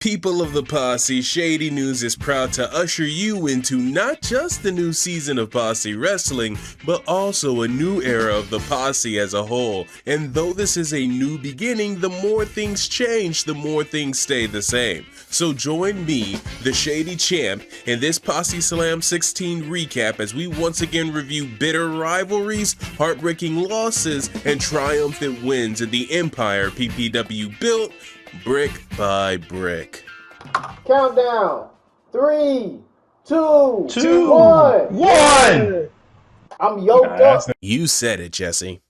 People of the Posse, Shady News is proud to usher you into not just the new season of Posse Wrestling, but also a new era of the Posse as a whole. And though this is a new beginning, the more things change, the more things stay the same. So join me, the Shady Champ, in this Posse Slam 16 recap as we once again review bitter rivalries, heartbreaking losses, and triumphant wins in the empire PPW built brick by brick. Countdown. 3, 2, 1. I'm yoked up. You said it, Jesse.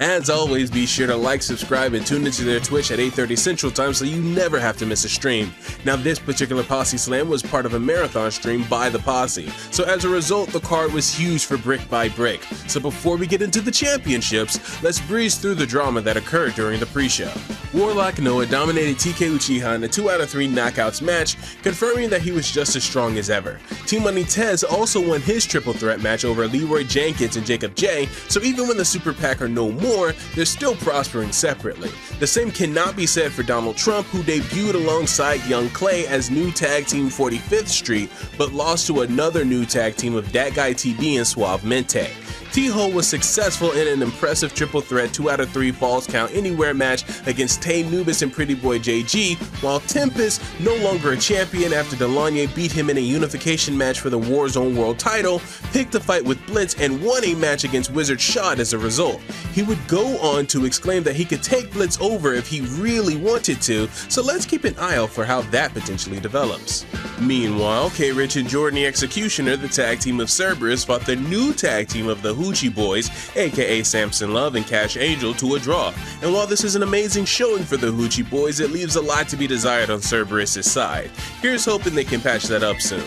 As always, be sure to like, subscribe, and tune into their Twitch at 8:30 Central Time so you never have to miss a stream. Now, this particular Posse Slam was part of a marathon stream by the Posse, so as a result, the card was huge for Brick by Brick. So before we get into the championships, let's breeze through the drama that occurred during the pre-show. Warlock Noah dominated TK Uchiha in a 2 out of 3 knockouts match, confirming that he was just as strong as ever. Team Money Tez also won his triple threat match over Leroy Jenkins and Jacob J, so even when the Super Pack are no more, they're still prospering separately. The same cannot be said for Donald Trump, who debuted alongside Young Clay as new tag team 45th Street, but lost to another new tag team of Dat Guy TB and Suave Mente. T-Ho was successful in an impressive triple threat 2 out of 3 falls count anywhere match against Tay Nubis and Pretty Boy JG, while Tempest, no longer a champion after Delanye beat him in a unification match for the Warzone world title, picked a fight with Blitz and won a match against Wizard Shot as a result. He would go on to exclaim that he could take Blitz over if he really wanted to, so let's keep an eye out for how that potentially develops. Meanwhile, K-Rich and Jordan the Executioner, the tag team of Cerberus, fought the new tag team of the Hoochie Boys, aka Samson Love and Cash Angel, to a draw. And while this is an amazing showing for the Hoochie Boys, it leaves a lot to be desired on Cerberus' side. Here's hoping they can patch that up soon.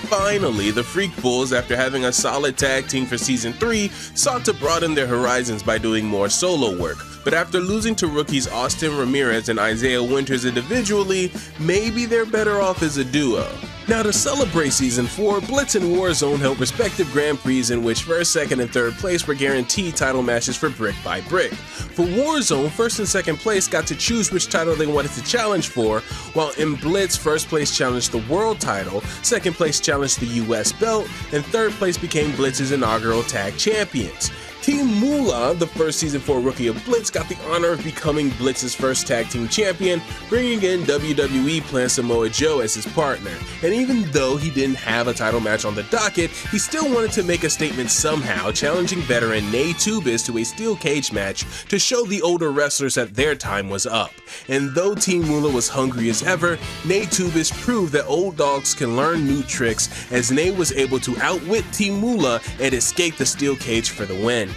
Finally, the Freak Bulls, after having a solid tag team for Season 3, sought to broaden their horizons by doing more solo work. But after losing to rookies Austin Ramirez and Isaiah Winters individually, maybe they're better off as a duo. Now, to celebrate Season 4, Blitz and Warzone held respective Grand Prix in which first, second, and third place were guaranteed title matches for Brick by Brick. For Warzone, first and second place got to choose which title they wanted to challenge for, while in Blitz, first place challenged the world title, second place challenged the US belt, and third place became Blitz's inaugural tag champions. Team Moolah, the first Season 4 rookie of Blitz, got the honor of becoming Blitz's first tag team champion, bringing in WWE Plan Samoa Joe as his partner. And even though he didn't have a title match on the docket, he still wanted to make a statement somehow, challenging veteran Nay Tubis to a steel cage match to show the older wrestlers that their time was up. And though Team Moolah was hungry as ever, Nay Tubis proved that old dogs can learn new tricks, as Nay was able to outwit Team Moolah and escape the steel cage for the win.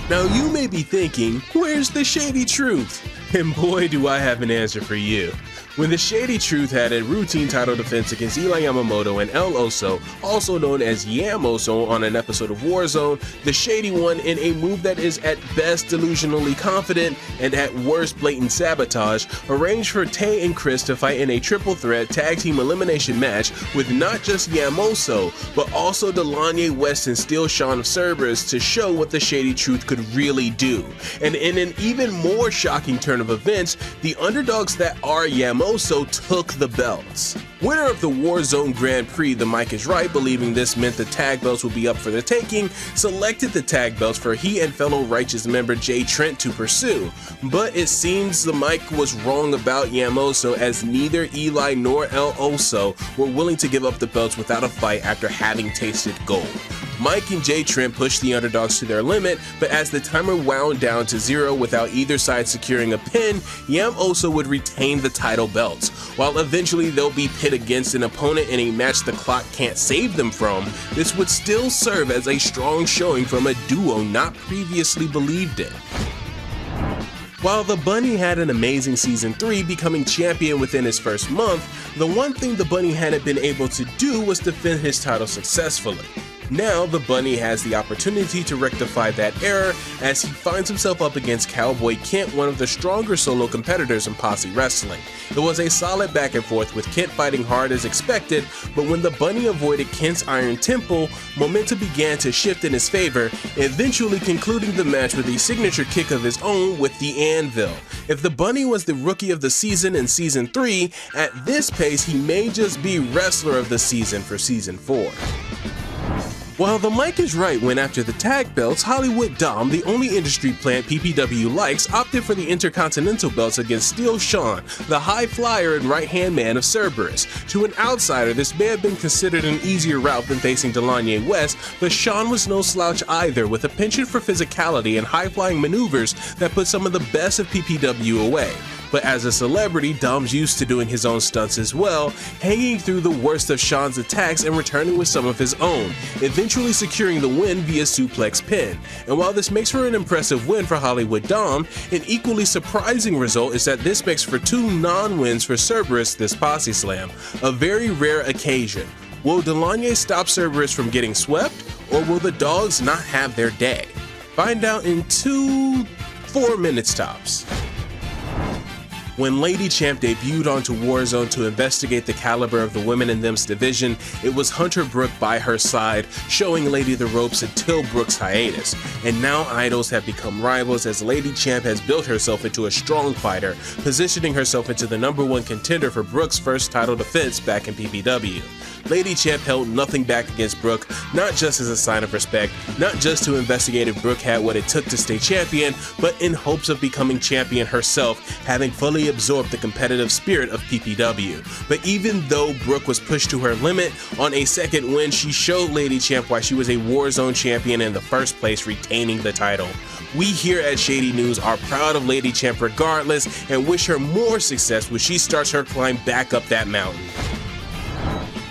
Now you may be thinking, where's the Shady Truth? And boy do I have an answer for you. When the Shady Truth had a routine title defense against Eli Yamamoto and El Oso, also known as Yamoso, on an episode of Warzone, the Shady won in a move that is at best delusionally confident and at worst blatant sabotage, arranged for Tay and Chris to fight in a triple threat tag team elimination match with not just Yamoso, but also Delanye West and Steel Sean of Cerberus to show what the Shady Truth could really do. And in an even more shocking turn of events, the underdogs that are Yamoso took the belts. Winner of the Warzone Grand Prix, the Mike is Right, believing this meant the tag belts would be up for the taking, selected the tag belts for he and fellow Righteous member Jay Trent to pursue. But it seems the Mike was wrong about Yamoso, as neither Eli nor El Oso were willing to give up the belts without a fight after having tasted gold. Mike and Jay Trent pushed the underdogs to their limit, but as the timer wound down to 0 without either side securing a pin, Yam Oso would retain the title belts. While eventually they'll be pit against an opponent in a match the clock can't save them from, this would still serve as a strong showing from a duo not previously believed in. While the Bunny had an amazing Season 3, becoming champion within his first month, the one thing the Bunny hadn't been able to do was defend his title successfully. Now, the Bunny has the opportunity to rectify that error as he finds himself up against Cowboy Kent, one of the stronger solo competitors in Posse wrestling. It was a solid back and forth with Kent fighting hard as expected, but when the Bunny avoided Kent's Iron Temple, momentum began to shift in his favor, eventually concluding the match with a signature kick of his own with the Anvil. If the Bunny was the Rookie of the Season in Season 3, at this pace he may just be Wrestler of the Season for Season 4. While the mic is right when after the tag belts, Hollywood Dom, the only industry plant PPW likes, opted for the Intercontinental belts against Steel Sean, the high flyer and right-hand man of Cerberus. To an outsider, this may have been considered an easier route than facing Delanye West, but Sean was no slouch either, with a penchant for physicality and high-flying maneuvers that put some of the best of PPW away. But as a celebrity, Dom's used to doing his own stunts as well, hanging through the worst of Sean's attacks and returning with some of his own, eventually securing the win via suplex pin. And while this makes for an impressive win for Hollywood Dom, an equally surprising result is that this makes for 2 non-wins for Cerberus this Posse Slam, a very rare occasion. Will Delanye stop Cerberus from getting swept, or will the dogs not have their day? Find out in 4 minutes tops. When Lady Champ debuted onto Warzone to investigate the caliber of the women in them's division, it was Hunter Brooke by her side, showing Lady the ropes until Brooke's hiatus. And now idols have become rivals as Lady Champ has built herself into a strong fighter, positioning herself into the #1 contender for Brooke's first title defense back in PPW. Lady Champ held nothing back against Brooke, not just as a sign of respect, not just to investigate if Brooke had what it took to stay champion, but in hopes of becoming champion herself, having fully absorbed the competitive spirit of PPW. But even though Brooke was pushed to her limit, on a second win she showed Lady Champ why she was a Warzone champion in the first place, retaining the title. We here at Shady News are proud of Lady Champ regardless and wish her more success when she starts her climb back up that mountain.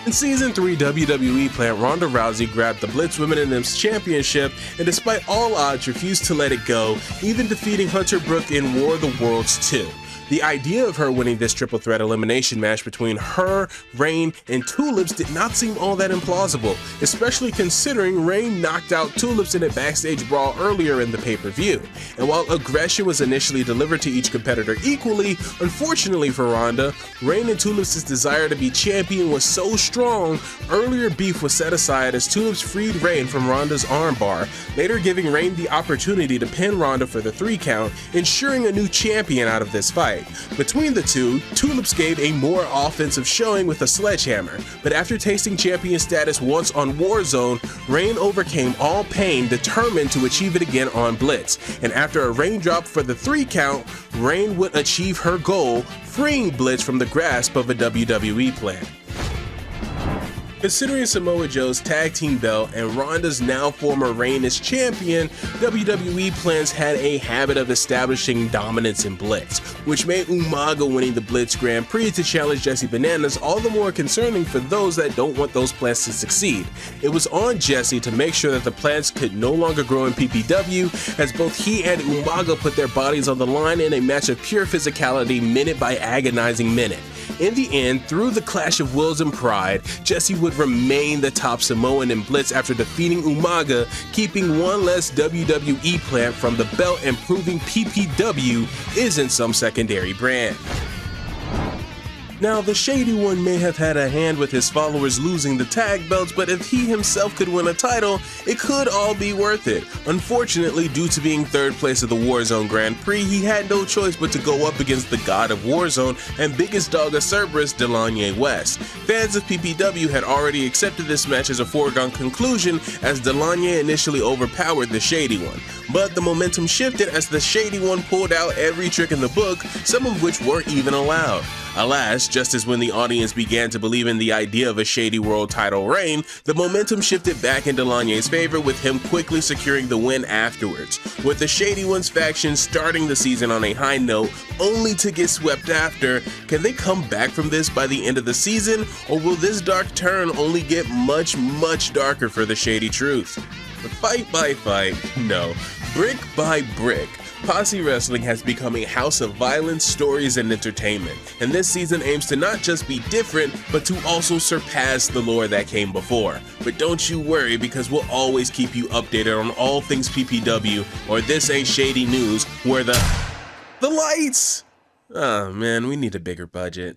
In Season 3, WWE plant Ronda Rousey grabbed the Blitz Women in Them's Championship and despite all odds refused to let it go, even defeating Hunter Brooke in War of the Worlds 2. The idea of her winning this triple threat elimination match between her, Rain, and Tulips did not seem all that implausible, especially considering Rain knocked out Tulips in a backstage brawl earlier in the pay-per-view. And while aggression was initially delivered to each competitor equally, unfortunately for Ronda, Rain and Tulips' desire to be champion was so strong, earlier beef was set aside as Tulips freed Rain from Ronda's armbar, later giving Rain the opportunity to pin Ronda for the 3 count, ensuring a new champion out of this fight. Between the two, Tulips gave a more offensive showing with a sledgehammer, but after tasting champion status once on Warzone, Rain overcame all pain, determined to achieve it again on Blitz, and after a raindrop for the 3 count, Rain would achieve her goal, freeing Blitz from the grasp of a WWE plan. Considering Samoa Joe's tag team belt and Ronda's now former reign as champion, WWE plans had a habit of establishing dominance in Blitz, which made Umaga winning the Blitz Grand Prix to challenge Jesse Bananas all the more concerning for those that don't want those plans to succeed. It was on Jesse to make sure that the plans could no longer grow in PPW, as both he and Umaga put their bodies on the line in a match of pure physicality minute by agonizing minute. In the end, through the clash of wills and pride, Jesse would remain the top Samoan in Blitz after defeating Umaga, keeping one less WWE plant from the belt and proving PPW isn't some secondary brand. Now, the Shady One may have had a hand with his followers losing the tag belts, but if he himself could win a title, it could all be worth it. Unfortunately, due to being 3rd place of the Warzone Grand Prix, he had no choice but to go up against the god of Warzone and biggest dog of Cerberus, Delanye West. Fans of PPW had already accepted this match as a foregone conclusion, as Delanye initially overpowered the Shady One. But the momentum shifted as the Shady One pulled out every trick in the book, some of which weren't even allowed. Alas, just as when the audience began to believe in the idea of a Shady World title reign, the momentum shifted back into Lanye's favor with him quickly securing the win afterwards, with the Shady Ones faction starting the season on a high note only to get swept after. Can they come back from this by the end of the season, or will this dark turn only get much darker for the Shady Truth? Fight by fight, no, brick by brick, Posse Wrestling has become a house of violence, stories, and entertainment, and this season aims to not just be different, but to also surpass the lore that came before. But don't you worry, because we'll always keep you updated on all things PPW, or This Ain't Shady News, where the lights! Oh man, we need a bigger budget.